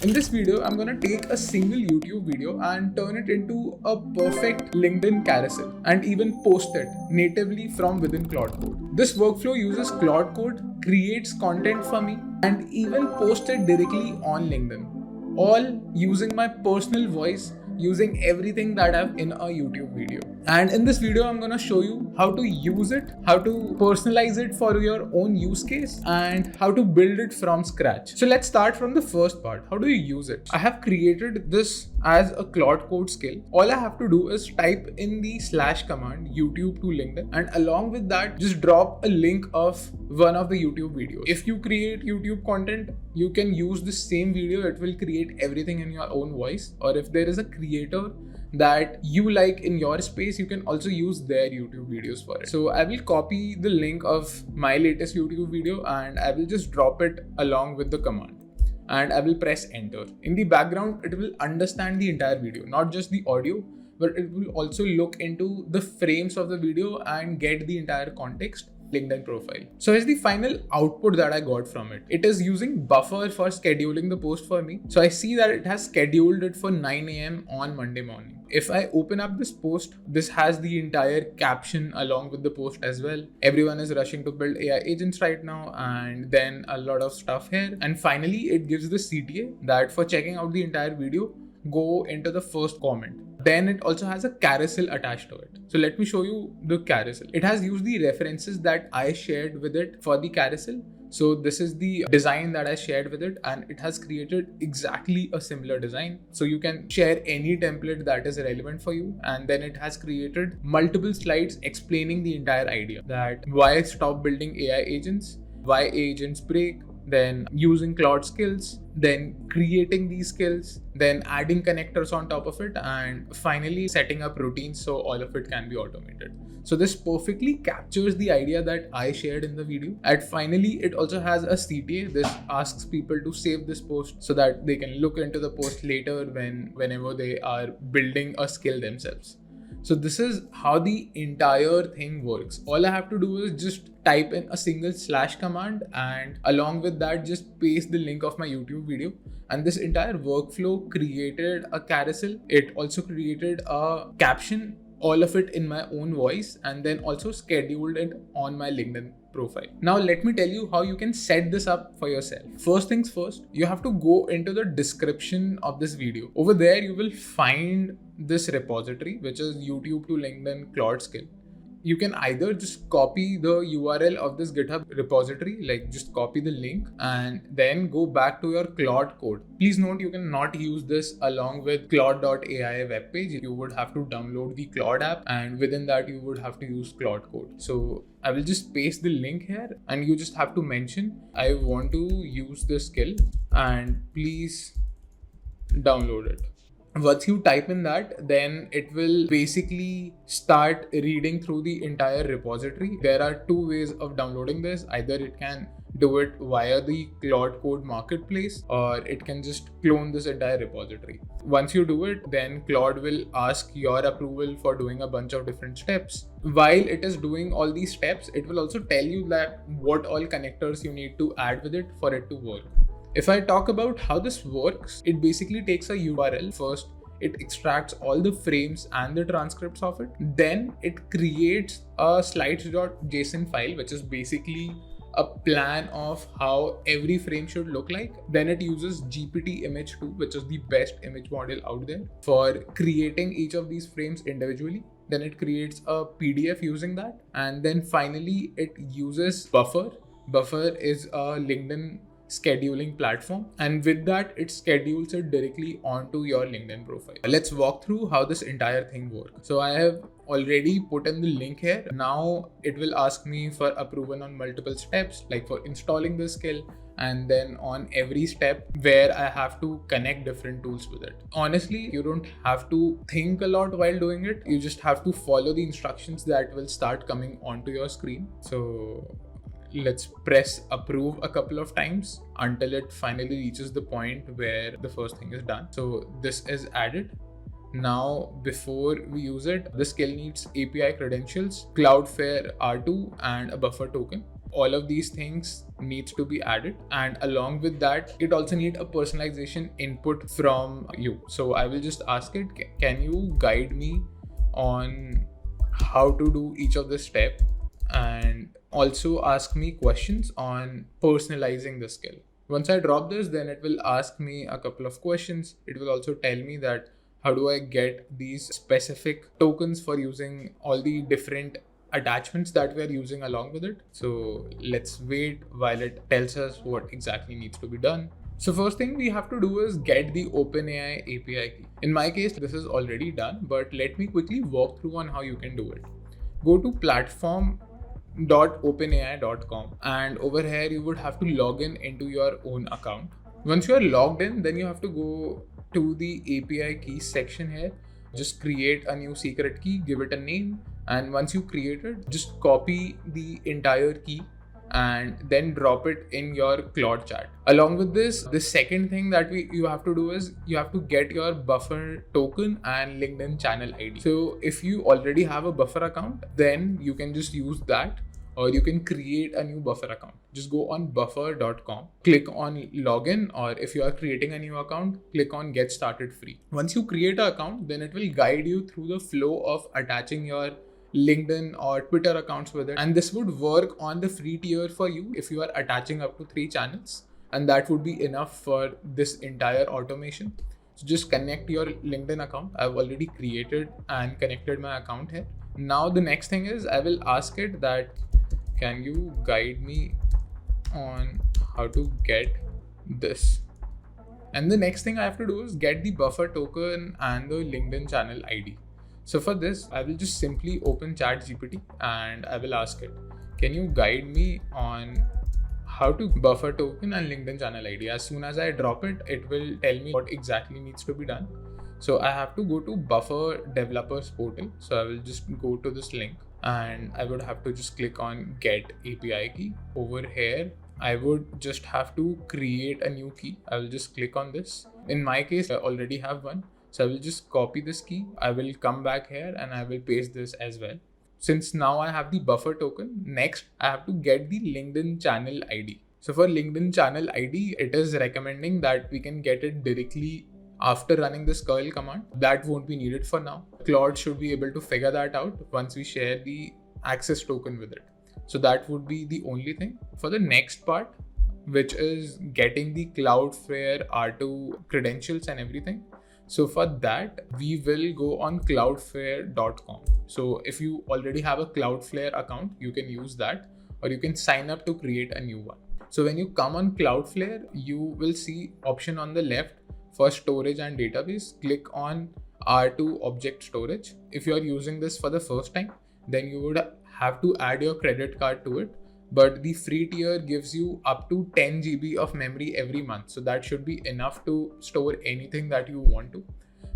In this video, I'm gonna take a single YouTube video and turn it into a perfect LinkedIn carousel and even post it natively from within Claude Code. This workflow uses Claude Code, creates content for me, and even posts it directly on LinkedIn, all using my personal voice, using everything that I have in a YouTube video. And in this video, I'm gonna show you how to use it, how to personalize it for your own use case, and how to build it from scratch. So let's start from the first part. How do you use it? I have created this as a Claude Code skill. All I have to do is type in the / command YouTube to LinkedIn, and along with that, just drop a link of one of the YouTube videos. If you create YouTube content, you can use the same video. It will create everything in your own voice. Or if there is a creator that you like in your space, you can also use their YouTube videos for it. So I will copy the link of my latest YouTube video and I will just drop it along with the command. And I will press enter. In the background, it will understand the entire video, not just the audio, but it will also look into the frames of the video and get the entire context. LinkedIn profile. So here's the final output that I got from it. It is using Buffer for scheduling the post for me. So I see that it has scheduled it for 9 a.m. on Monday morning. If I open up this post, this has the entire caption along with the post as well. Everyone is rushing to build AI agents right now, and then a lot of stuff here. And finally, it gives the CTA that for checking out the entire video, go into the first comment. Then it also has a carousel attached to it. So let me show you the carousel. It has used the references that I shared with it for the carousel. So this is the design that I shared with it, and it has created exactly a similar design. So you can share any template that is relevant for you. And then it has created multiple slides explaining the entire idea, that why stop building AI agents, why agents break, then using Claude skills, then creating these skills, then adding connectors on top of it, and finally setting up routines so all of it can be automated. So this perfectly captures the idea that I shared in the video. And finally, it also has a CTA. This asks people to save this post so that they can look into the post later whenever they are building a skill themselves. So this is how the entire thing works. All I have to do is just type in a single / command, and along with that, just paste the link of my YouTube video. And this entire workflow created a carousel. It also created a caption, all of it in my own voice, and then also scheduled it on my LinkedIn profile. Now let me tell you how you can set this up for yourself. First things first, you have to go into the description of this video. Over there, you will find this repository, which is YouTube to LinkedIn Claude skill. You can either just copy the URL of this GitHub repository, like just copy the link and then go back to your Claude code. Please note, you cannot use this along with Claude.ai webpage. You would have to download the Claude app, and within that you would have to use Claude code. So I will just paste the link here, and you just have to mention, I want to use this skill and please download it. Once you type in that, then it will basically start reading through the entire repository. There are two ways of downloading this. Either it can do it via the Claude Code marketplace, or it can just clone this entire repository. Once you do it, then Claude will ask your approval for doing a bunch of different steps. While it is doing all these steps, it will also tell you that what all connectors you need to add with it for it to work. If I talk about how this works, it basically takes a URL. First, it extracts all the frames and the transcripts of it. Then it creates a slides.json file, which is basically a plan of how every frame should look like. Then it uses GPT image 2, which is the best image model out there, for creating each of these frames individually. Then it creates a PDF using that. And then finally, it uses Buffer. Buffer is a LinkedIn scheduling platform, and with that it schedules it directly onto your LinkedIn profile. Let's walk through how this entire thing works. So I have already put in the link here. Now it will ask me for approval on multiple steps, like for installing the skill, and then on every step where I have to connect different tools with it. Honestly, you don't have to think a lot while doing it. You just have to follow the instructions that will start coming onto your screen. So let's press approve a couple of times until it finally reaches the point where the first thing is done. So this is added. Now, before we use it, the skill needs API credentials, Cloudflare R2, and a buffer token. All of these things needs to be added, and along with that it also need a personalization input from you. So I will just ask it, can you guide me on how to do each of the step, and also ask me questions on personalizing the skill. Once I drop this, then it will ask me a couple of questions. It will also tell me that how do I get these specific tokens for using all the different attachments that we are using along with it. So let's wait while it tells us what exactly needs to be done. So first thing we have to do is get the OpenAI API key. In my case, this is already done, but let me quickly walk through on how you can do it. Go to platform.openai.com, and over here you would have to log in into your own account. Once you are logged in, then you have to go to the API keys section here. Just create a new secret key, give it a name, and once you create it, just copy the entire key and then drop it in your Claude chat. Along with this, the second thing that you have to do is you have to get your buffer token and LinkedIn channel ID. So if you already have a buffer account, then you can just use that, or you can create a new buffer account. Just go on buffer.com, click on login, or if you are creating a new account, click on get started free. Once you create an account, then it will guide you through the flow of attaching your LinkedIn or Twitter accounts with it. And this would work on the free tier for you if you are attaching up to 3 channels. And that would be enough for this entire automation. So just connect your LinkedIn account. I've already created and connected my account here. Now the next thing is I will ask it that, can you guide me on how to get this? And the next thing I have to do is get the buffer token and the LinkedIn channel ID. So for this, I will just simply open ChatGPT and I will ask it, can you guide me on how to buffer token and LinkedIn channel ID? As soon as I drop it, it will tell me what exactly needs to be done. So I have to go to Buffer Developers Portal. So I will just go to this link and I would have to just click on Get API Key. Over here, I would just have to create a new key. I will just click on this. In my case, I already have one. So I will just copy this key. I will come back here and I will paste this as well. Since now I have the buffer token, next I have to get the LinkedIn channel ID. So for LinkedIn channel ID, it is recommending that we can get it directly after running this curl command. That won't be needed for now. Claude should be able to figure that out once we share the access token with it. So that would be the only thing. For the next part, which is getting the Cloudflare R2 credentials and everything. So for that, we will go on cloudflare.com. So if you already have a Cloudflare account, you can use that, or you can sign up to create a new one. So when you come on Cloudflare, you will see option on the left for storage and database. Click on R2 object storage. If you are using this for the first time, then you would have to add your credit card to it. But the free tier gives you up to 10 GB of memory every month. So that should be enough to store anything that you want to.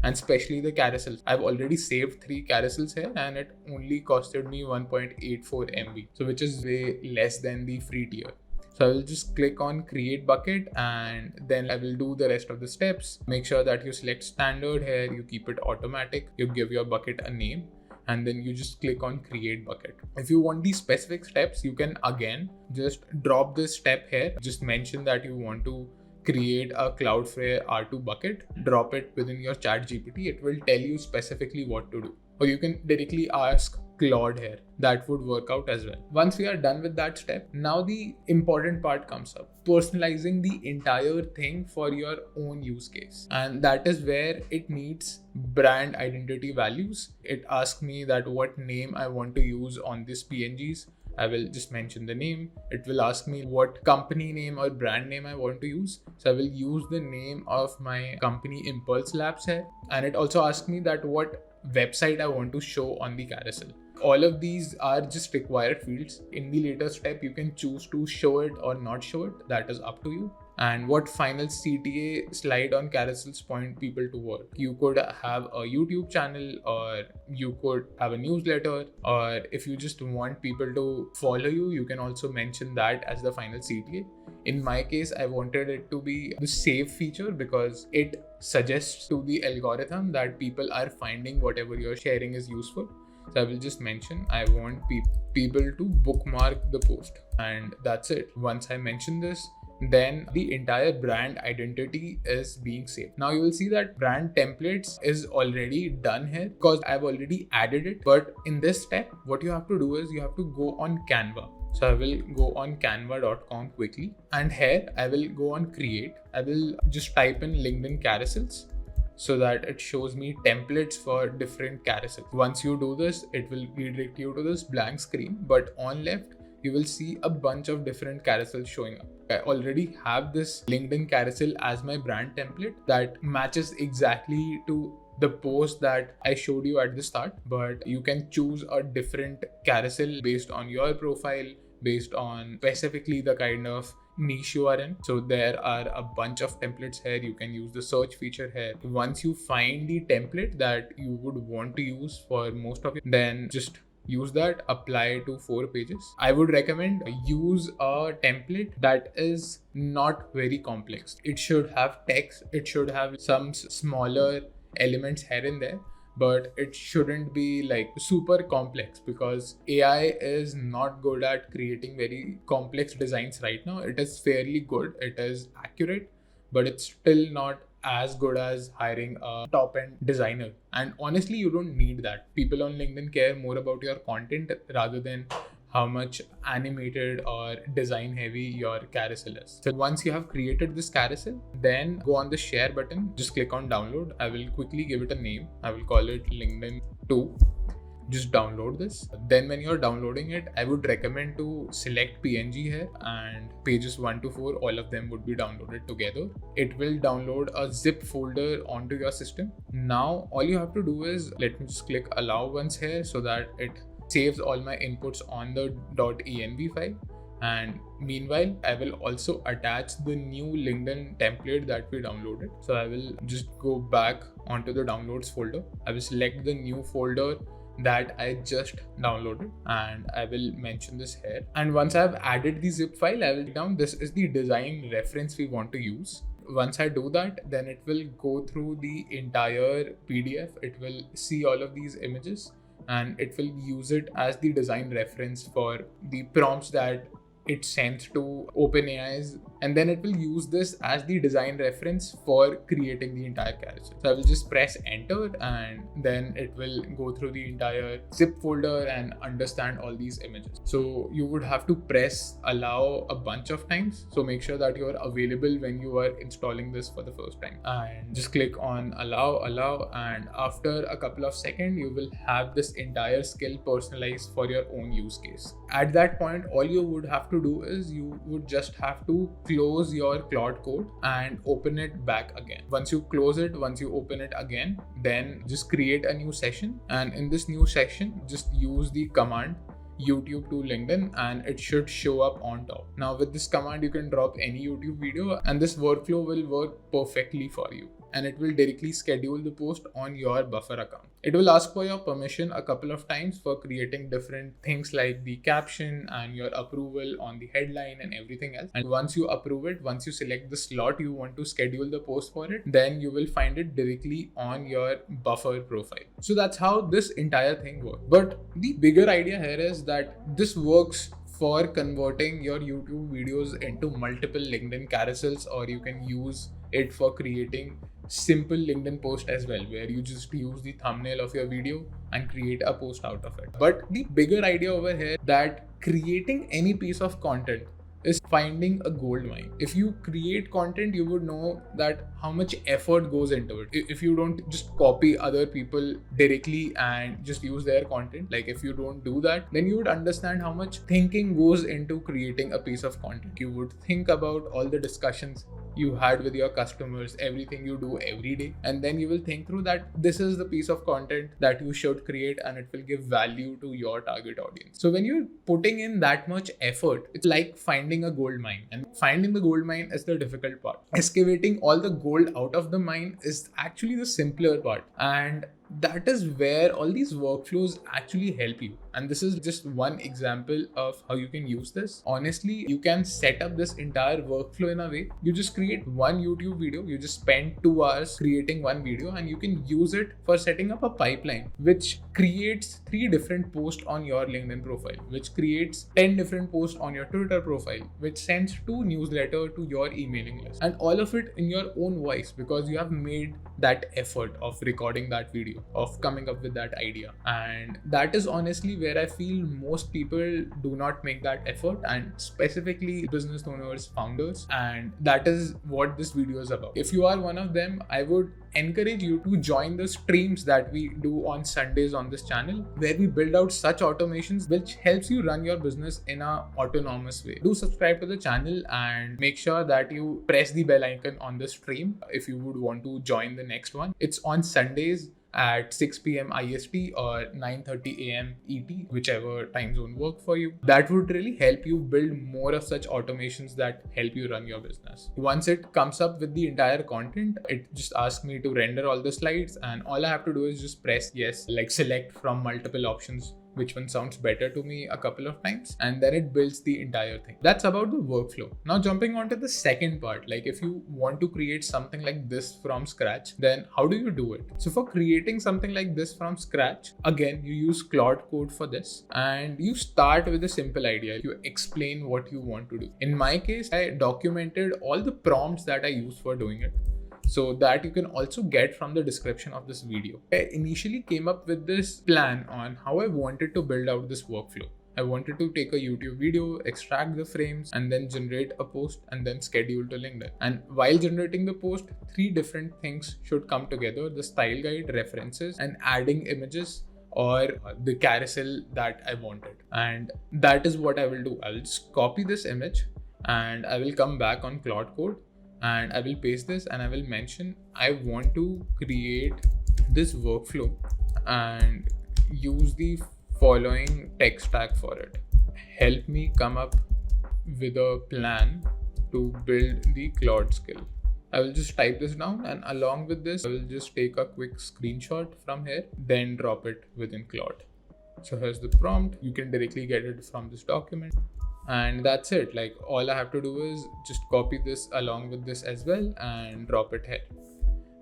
And especially the carousels. I've already saved 3 carousels here and it only costed me 1.84 MB. So which is way less than the free tier. So I will just click on create bucket and then I will do the rest of the steps. Make sure that you select standard here, you keep it automatic, you give your bucket a name, and then you just click on create bucket. If you want these specific steps, you can again just drop this step here. Just mention that you want to create a Cloudflare R2 bucket, drop it within your ChatGPT. It will tell you specifically what to do. Or you can directly ask Claude here. That would work out as well. Once we are done with that step, now the important part comes up. Personalizing the entire thing for your own use case. And that is where it needs brand identity values. It asks me that what name I want to use on this PNGs. I will just mention the name. It will ask me what company name or brand name I want to use. So I will use the name of my company Impulse Labs here. And it also asks me that what website I want to show on the carousel. All of these are just required fields. In the later step, you can choose to show it or not show it. That is up to you. And what final CTA slide on carousels point people to work. You could have a YouTube channel, or you could have a newsletter, or if you just want people to follow you, you can also mention that as the final CTA. In my case, I wanted it to be the save feature because it suggests to the algorithm that people are finding whatever you're sharing is useful. So I will just mention I want people to bookmark the post, and that's it. Once I mention this, then the entire brand identity is being saved. Now you will see that brand templates is already done here because I've already added it. But in this step, what you have to do is you have to go on Canva. So I will go on canva.com quickly, and here I will go on create. I will just type in LinkedIn carousels so that it shows me templates for different carousels. Once you do this, it will redirect you to this blank screen, but on left, you will see a bunch of different carousels showing up. I already have this LinkedIn carousel as my brand template that matches exactly to the post that I showed you at the start, but you can choose a different carousel based on your profile, based on specifically the kind of niche you are in. So there are a bunch of templates here. You can use the search feature here. Once you find the template that you would want to use for most of it, then just use that, apply to 4 pages. I would recommend use a template that is not very complex. It should have text, it should have some smaller elements here and there, but it shouldn't be like super complex, because AI is not good at creating very complex designs right now. It is fairly good, it is accurate, but it's still not as good as hiring a top-end designer. And honestly, you don't need that. People on LinkedIn care more about your content rather than how much animated or design heavy your carousel is. So once you have created this carousel, then go on the share button, just click on download. I will quickly give it a name. I will call it LinkedIn 2. Just download this. Then when you're downloading it, I would recommend to select PNG here, and pages 1 to 4, all of them would be downloaded together. It will download a zip folder onto your system. Now all you have to do is, let me just click allow once here so that it saves all my inputs on the .env file. And meanwhile, I will also attach the new LinkedIn template that we downloaded. So I will just go back onto the downloads folder. I will select the new folder that I just downloaded, and I will mention this here. And once I've added the zip file, I will down, this is the design reference we want to use. Once I do that, then it will go through the entire PDF. It will see all of these images, and it will use it as the design reference for the prompts that it sends to OpenAI's, and then it will use this as the design reference for creating the entire carousel. So I will just press enter, and then it will go through the entire zip folder and understand all these images. So you would have to press allow a bunch of times. So make sure that you are available when you are installing this for the first time, and just click on allow, and after a couple of seconds, you will have this entire skill personalized for your own use case. At that point, all you would have to do is you would just have to close your Claude code and open it back again. Once you close it, once you open it again, then just create a new session, and in this new session, just use the command YouTube to LinkedIn, and it should show up on top. Now with this command, you can drop any YouTube video, and this workflow will work perfectly for you, and it will directly schedule the post on your buffer account. It will ask for your permission a couple of times for creating different things like the caption and your approval on the headline and everything else. And once you approve it, once you select the slot you want to schedule the post for it, then you will find it directly on your buffer profile. So that's how this entire thing works. But the bigger idea here is that this works for converting your YouTube videos into multiple LinkedIn carousels, or you can use it for creating simple LinkedIn post as well, where you just use the thumbnail of your video and create a post out of it. But the bigger idea over here, that creating any piece of content is finding a gold mine. If you create content, you would know that how much effort goes into it. If you don't just copy other people directly and just use their content, like if you don't do that, then you would understand how much thinking goes into creating a piece of content. You would think about all the discussions you had with your customers, everything you do every day, and then you will think through that this is the piece of content that you should create, and it will give value to your target audience. So when you're putting in that much effort, it's like finding a gold mine, and finding the gold mine is the difficult part. Excavating all the gold out of the mine is actually the simpler part, and that is where all these workflows actually help you. And this is just one example of how you can use this. Honestly, you can set up this entire workflow in a way. You just create one YouTube video, you just spend 2 hours creating one video, and you can use it for setting up a pipeline which creates 3 different posts on your LinkedIn profile, which creates 10 different posts on your Twitter profile, which sends 2 newsletters to your emailing list, and all of it in your own voice, because you have made that effort of recording that video, of coming up with that idea. And that is honestly where I feel most people do not make that effort, and specifically business owners, founders. And that is what this video is about. If you are one of them, I would encourage you to join the streams that we do on Sundays on this channel, where we build out such automations which helps you run your business in an autonomous way. Do subscribe to the channel and make sure that you press the bell icon on the stream if you would want to join the next one. It's on Sundays at 6 p.m. IST or 9:30 a.m. ET, whichever time zone work for you. That would really help you build more of such automations that help you run your business. Once it comes up with the entire content, it just asks me to render all the slides, and all I have to do is just press yes, like select from multiple options which one sounds better to me a couple of times, and then it builds the entire thing. That's about the workflow. Now jumping on to the second part, like if you want to create something like this from scratch, then how do you do it? So for creating something like this from scratch, again, you use Claude Code for this, and you start with a simple idea. You explain what you want to do. In my case, I documented all the prompts that I use for doing it, so that you can also get from the description of this video. I initially came up with this plan on how I wanted to build out this workflow. I wanted to take a YouTube video, extract the frames, and then generate a post and then schedule to LinkedIn. And while generating the post, 3 different things should come together: the style guide, references, and adding images or the carousel that I wanted. And that is what I will do. I'll just copy this image and I will come back on Claude Code, and I will paste this, and I will mention I want to create this workflow and use the following tech stack for it. Help me come up with a plan to build the Claude skill. I will just type this down, and along with this, I will just take a quick screenshot from here, then drop it within Claude. So here's the prompt. You can directly get it from this document. And that's it. Like all I have to do is just copy this along with this as well and drop it here.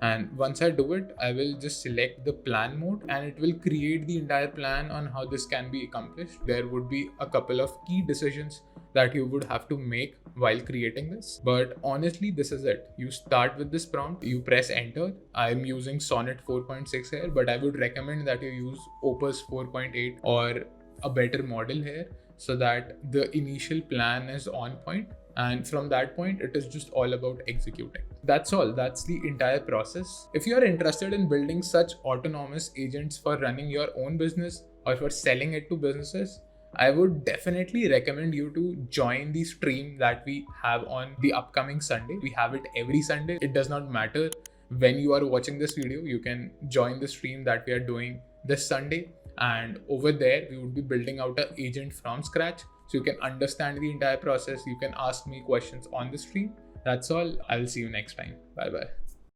And once I do it, I will just select the plan mode, and it will create the entire plan on how this can be accomplished. There would be a couple of key decisions that you would have to make while creating this. But honestly, this is it. You start with this prompt, you press enter. I'm using Sonnet 4.6 here, but I would recommend that you use Opus 4.8 or a better model here, so that the initial plan is on point, and from that point it is just all about executing. That's all. That's the entire process. If you are interested in building such autonomous agents for running your own business or for selling it to businesses, I would definitely recommend you to join the stream that we have on the upcoming Sunday. We have it every Sunday. It does not matter when you are watching this video, you can join the stream that we are doing this Sunday. And over there, we would be building out an agent from scratch, so you can understand the entire process. You can ask me questions on the stream. That's all. I'll see you next time. Bye bye.